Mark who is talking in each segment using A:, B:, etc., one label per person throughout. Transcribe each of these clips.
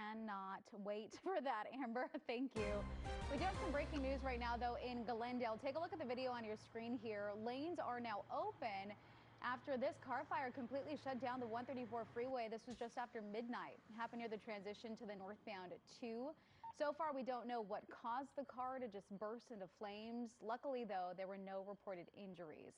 A: cannot wait for that, Amber. Thank you. We do have some breaking news right now, though, in Glendale. Take a look at the video on your screen here. Lanes are now open after this car fire completely shut down the 134 freeway. This was just after midnight. It happened near the transition to the northbound 2. So far, we don't know what caused the car to just burst into flames. Luckily, though, there were no reported injuries.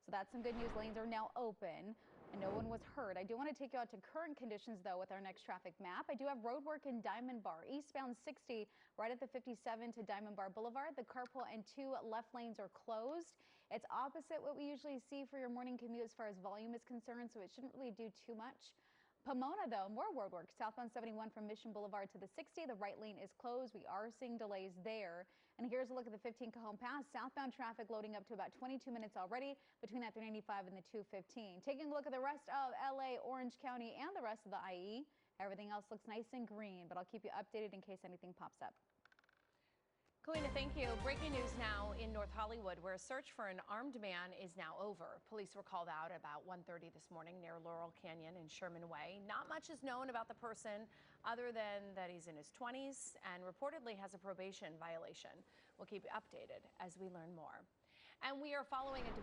A: So that's some good news. Lanes are now open and no one was hurt. I do want to take you out to current conditions, though, with our next traffic map. I do have road work in Diamond Bar, eastbound 60, right at the 57 to Diamond Bar Boulevard. The carpool and 2 left lanes are closed. It's opposite what we usually see for your morning commute as far as volume is concerned, so it shouldn't really do too much. Pomona, though, more road work. Southbound 71 from Mission Boulevard to the 60. The right lane is closed. We are seeing delays there. And here's a look at the 15 Cajon Pass. Southbound traffic loading up to about 22 minutes already between that 395 and the 215. Taking a look at the rest of LA, Orange County, and the rest of the IE. Everything else looks nice and green, but I'll keep you updated in case anything pops up.
B: Kalina, thank you. Breaking news now in North Hollywood, where a search for an armed man is now over. Police were called out about 1:30 this morning near Laurel Canyon and Sherman Way. Not much is known about the person other than that he's in his 20s and reportedly has a probation violation. We'll keep you updated as we learn more. And we are following a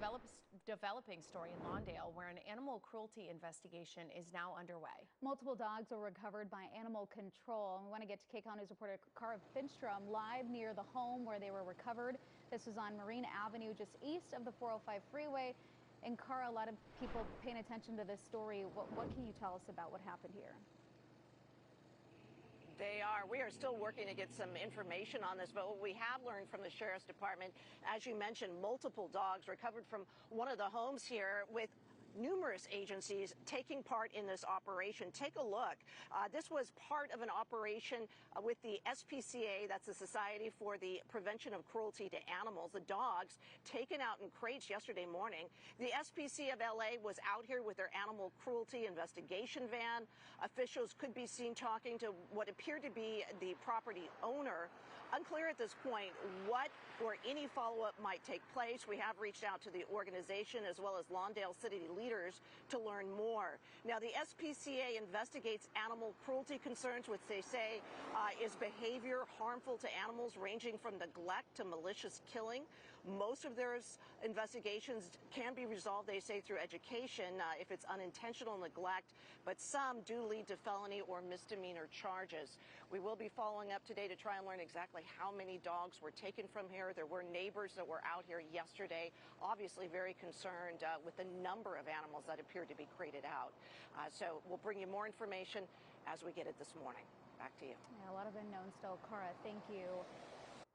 B: developing story in Lawndale where an animal cruelty investigation is now underway.
A: Multiple dogs were recovered by animal control. We want to get to Kcal News reporter Cara Finstrom live near the home where they were recovered. This was on Marine Avenue, just east of the 405 freeway. And Cara, a lot of people paying attention to this story. What can you tell us about what happened here?
C: They are. We are still working to get some information on this, but what we have learned from the Sheriff's Department, as you mentioned, multiple dogs recovered from one of the homes here with numerous agencies taking part in this operation. Take a look. This was part of an operation with the SPCA, that's the Society for the Prevention of Cruelty to Animals. The dogs taken out in crates yesterday morning. The SPCA of LA was out here with their animal cruelty investigation van. Officials could be seen talking to what appeared to be the property owner. Unclear at this point what or any follow-up might take place. We have reached out to the organization as well as Lawndale City leaders to learn more. Now, the SPCA investigates animal cruelty concerns, which they say is behavior harmful to animals ranging from neglect to malicious killing. Most of their investigations can be resolved, they say, through education if it's unintentional neglect, but some do lead to felony or misdemeanor charges. We will be following up today to try and learn exactly how many dogs were taken from here. There were neighbors that were out here yesterday, obviously very concerned with the number of animals that appeared to be crated out. So we'll bring you more information as we get it this morning. Back to you.
A: Yeah, a lot of unknowns still. Cara, thank you.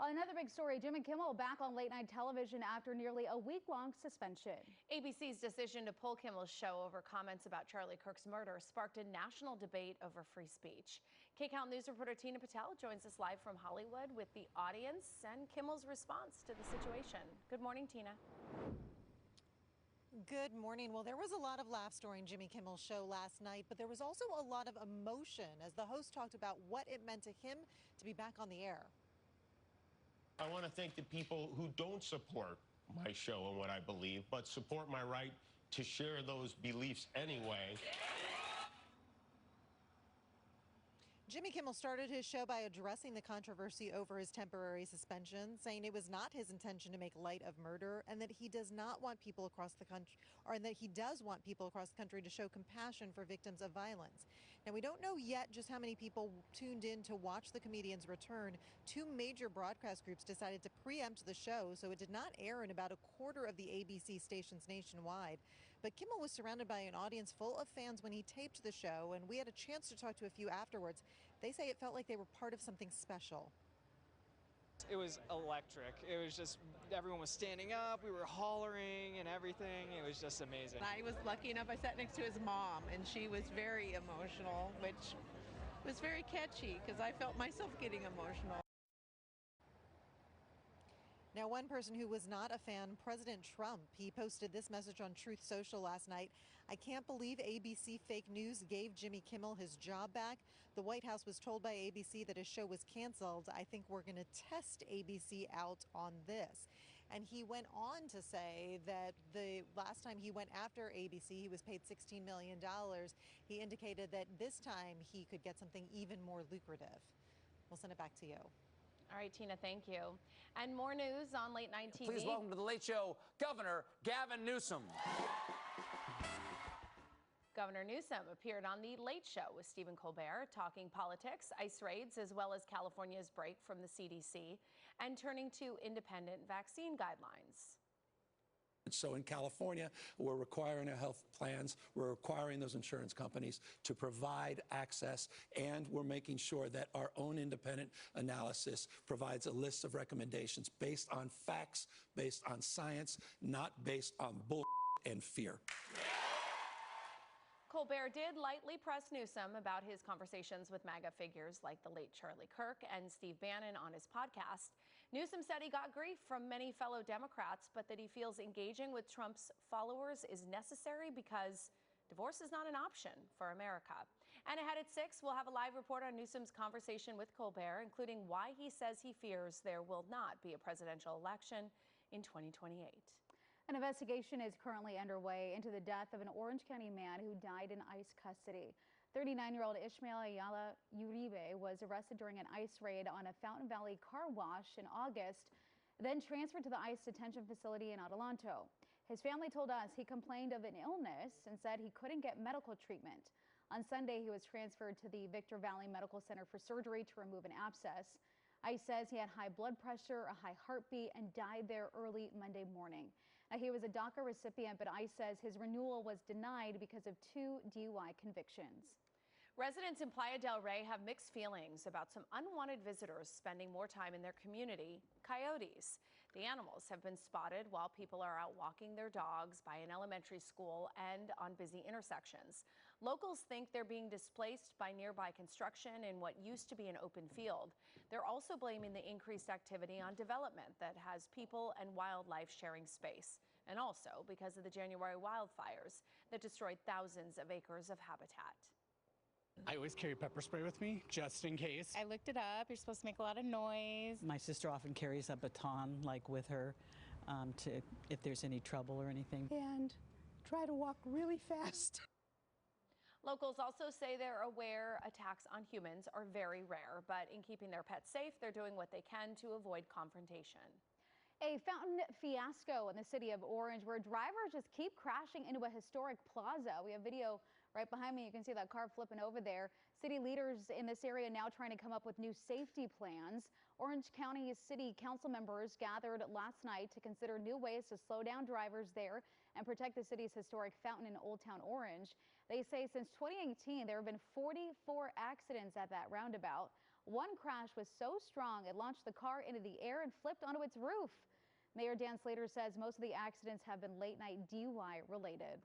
A: Another big story, Jimmy Kimmel back on late night television after nearly a week-long suspension.
B: ABC's decision to pull Kimmel's show over comments about Charlie Kirk's murder sparked a national debate over free speech. Kcal News reporter Tina Patel joins us live from Hollywood with the audience and Kimmel's response to the situation. Good morning, Tina.
D: Good morning. Well, there was a lot of laughs during Jimmy Kimmel's show last night, but there was also a lot of emotion as the host talked about what it meant to him to be back on the air.
E: I want to thank the people who don't support my show and what I believe, but support my right to share those beliefs anyway.
D: Jimmy Kimmel started his show by addressing the controversy over his temporary suspension, saying it was not his intention to make light of murder and that he does not want people across the country, or that he does want people across the country to show compassion for victims of violence. Now, we don't know yet just how many people tuned in to watch the comedian's return. 2 major broadcast groups decided to preempt the show, so it did not air in about a quarter of the ABC stations nationwide. But Kimmel was surrounded by an audience full of fans when he taped the show, and we had a chance to talk to a few afterwards. They say it felt like they were part of something special.
F: It was electric. It was just, everyone was standing up, we were hollering and everything. It was just amazing.
G: I was lucky enough, I sat next to his mom, and she was very emotional, which was very catchy because I felt myself getting emotional.
D: Now, one person who was not a fan, President Trump, he posted this message on Truth Social last night. I can't believe ABC fake news gave Jimmy Kimmel his job back. The White House was told by ABC that his show was canceled. I think we're going to test ABC out on this. And he went on to say that the last time he went after ABC, he was paid $16 million. He indicated that this time he could get something even more lucrative. We'll send it back to you.
B: All right, Tina, thank you. And more news on Late Night TV.
H: Please welcome to the Late Show, Governor Gavin Newsom.
B: Governor Newsom appeared on The Late Show with Stephen Colbert, talking politics, ICE raids, as well as California's break from the CDC, and turning to independent vaccine guidelines.
I: So in California, we're requiring our health plans, we're requiring those insurance companies to provide access, and we're making sure that our own independent analysis provides a list of recommendations based on facts, based on science, not based on bull and fear.
B: Colbert did lightly press Newsom about his conversations with MAGA figures like the late Charlie Kirk and Steve Bannon on his podcast. Newsom said he got grief from many fellow Democrats, but that he feels engaging with Trump's followers is necessary because divorce is not an option for America. And ahead at 6, we'll have a live report on Newsom's conversation with Colbert, including why he says he fears there will not be a presidential election in 2028.
A: An investigation is currently underway into the death of an Orange County man who died in ICE custody. 39-year-old Ishmael Ayala Uribe was arrested during an ICE raid on a Fountain Valley car wash in August, then transferred to the ICE detention facility in Adelanto. His family told us he complained of an illness and said he couldn't get medical treatment. On Sunday, he was transferred to the Victor Valley Medical Center for surgery to remove an abscess. ICE says he had high blood pressure, a high heartbeat, and died there early Monday morning. Now, he was a DACA recipient, but ICE says his renewal was denied because of 2 DUI convictions.
B: Residents in Playa del Rey have mixed feelings about some unwanted visitors spending more time in their community, coyotes. The animals have been spotted while people are out walking their dogs by an elementary school and on busy intersections. Locals think they're being displaced by nearby construction in what used to be an open field. They're also blaming the increased activity on development that has people and wildlife sharing space, and also because of the January wildfires that destroyed thousands of acres of habitat.
J: I always carry pepper spray with me, just in case.
K: I looked it up. You're supposed to make a lot of noise.
L: My sister often carries a baton, like with her, to if there's any trouble or anything.
K: And try to walk really fast.
B: Locals also say they're aware attacks on humans are very rare, but in keeping their pets safe, they're doing what they can to avoid confrontation.
A: A fountain fiasco in the city of Orange where drivers just keep crashing into a historic plaza. We have video right behind me. You can see that car flipping over there. City leaders in this area now trying to come up with new safety plans. Orange County City Council members gathered last night to consider new ways to slow down drivers there and protect the city's historic fountain in Old Town Orange. They say since 2018, there have been 44 accidents at that roundabout. One crash was so strong it launched the car into the air and flipped onto its roof. Mayor Dan Slater says most of the accidents have been late-night DUI related.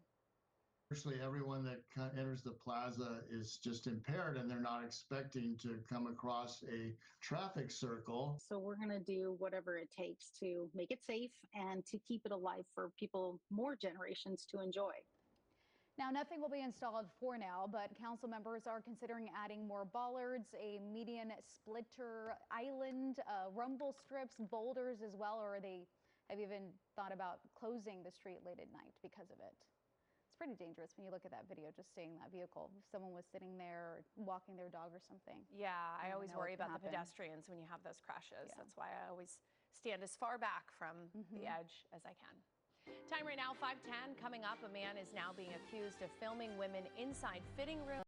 M: Virtually everyone that enters the plaza is just impaired and they're not expecting to come across a traffic circle.
N: So we're going to do whatever it takes to make it safe and to keep it alive for people, more generations to enjoy.
A: Now, nothing will be installed for now, but council members are considering adding more bollards, a median splitter island, rumble strips, boulders as well, or they have even thought about closing the street late at night because of it. It's pretty dangerous when you look at that video, just seeing that vehicle. If someone was sitting there walking their dog or something.
B: Yeah, I always worry about the pedestrians when you have those crashes. That's why I always stand as far back from the edge as I can. Time right now, 5:10. Coming up, a man is now being accused of filming women inside fitting rooms.